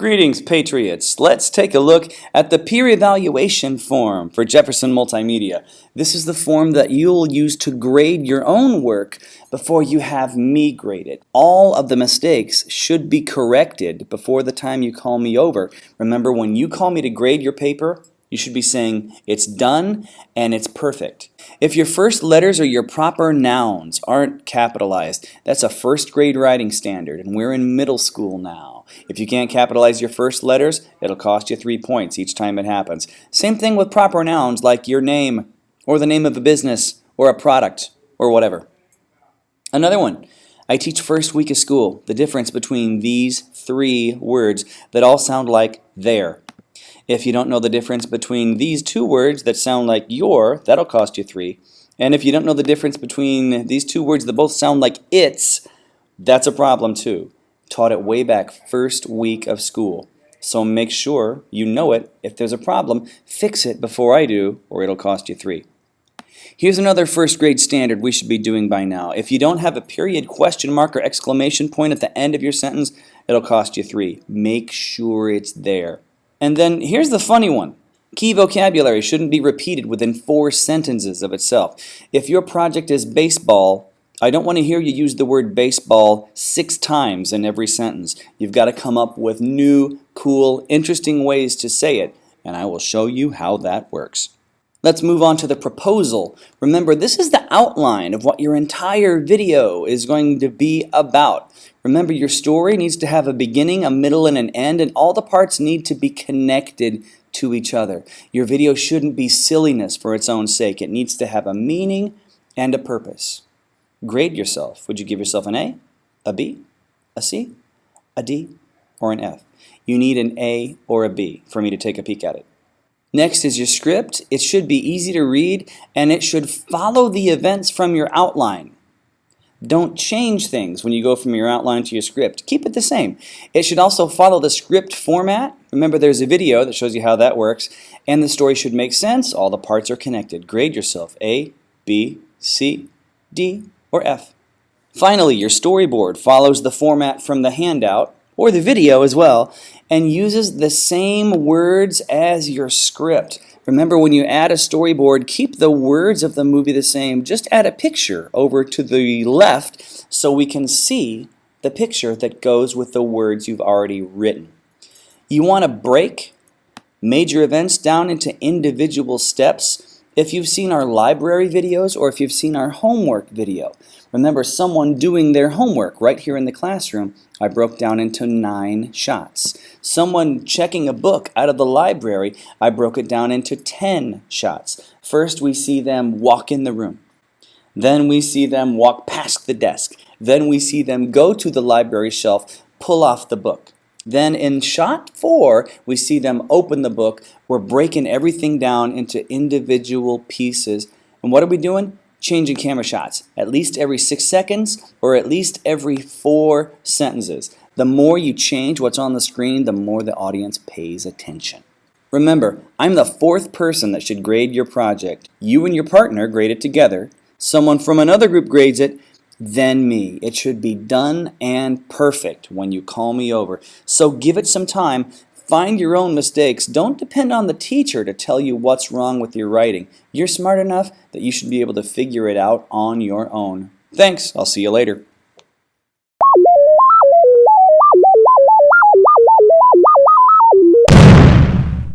Greetings, Patriots. Let's take a look at the peer evaluation form for Jefferson Multimedia. This is the form that you'll use to grade your own work before you have me grade it. All of the mistakes should be corrected before the time you call me over. Remember, when you call me to grade your paper, you should be saying, it's done and it's perfect. If your first letters or your proper nouns aren't capitalized, that's a first grade writing standard, and we're in middle school now. If you can't capitalize your first letters, it'll cost you 3 points each time it happens. Same thing with proper nouns like your name, or the name of a business, or a product, or whatever. Another one. I teach first week of school, the difference between these 3 words that all sound like there. If you don't know the difference between these 2 words that sound like your, that'll cost you 3. And if you don't know the difference between these 2 words that both sound like it's, that's a problem too. Taught it way back first week of school. So make sure you know it. If there's a problem, fix it before I do, or it'll cost you 3. Here's another first grade standard we should be doing by now. If you don't have a period, question mark, or exclamation point at the end of your sentence, it'll cost you 3. Make sure it's there. And then here's the funny one. Key vocabulary shouldn't be repeated within 4 sentences of itself. If your project is baseball, I don't want to hear you use the word baseball 6 times in every sentence. You've got to come up with new, cool, interesting ways to say it, and I will show you how that works. Let's move on to the proposal. Remember, this is the outline of what your entire video is going to be about. Remember, your story needs to have a beginning, a middle, and an end, and all the parts need to be connected to each other. Your video shouldn't be silliness for its own sake. It needs to have a meaning and a purpose. Grade yourself. Would you give yourself an A, B, a C, a D, or an F? You need an A or a B for me to take a peek at it. Next is your script. It should be easy to read, and it should follow the events from your outline. Don't change things when you go from your outline to your script. Keep it the same. It should also follow the script format. Remember, there's a video that shows you how that works. And the story should make sense. All the parts are connected. Grade yourself A, B, C, D, or F. Finally, your storyboard follows the format from the handout, or the video as well, and uses the same words as your script. Remember, when you add a storyboard, keep the words of the movie the same. Just add a picture over to the left so we can see the picture that goes with the words you've already written. You want to break major events down into individual steps. If you've seen our library videos or if you've seen our homework video, remember someone doing their homework right here in the classroom, I broke down into 9 shots. Someone checking a book out of the library, I broke it down into 10 shots. First we see them walk in the room. Then we see them walk past the desk. Then we see them go to the library shelf, pull off the book. Then in shot 4, we see them open the book. We're breaking everything down into individual pieces. And what are we doing? Changing camera shots, at least every 6 seconds or at least every 4 sentences. The more you change what's on the screen, the more the audience pays attention. Remember, I'm the 4th person that should grade your project. You and your partner grade it together. Someone from another group grades it, then me. It should be done and perfect when you call me over. So give it some time. Find your own mistakes. Don't depend on the teacher to tell you what's wrong with your writing. You're smart enough that you should be able to figure it out on your own. Thanks. I'll see you later.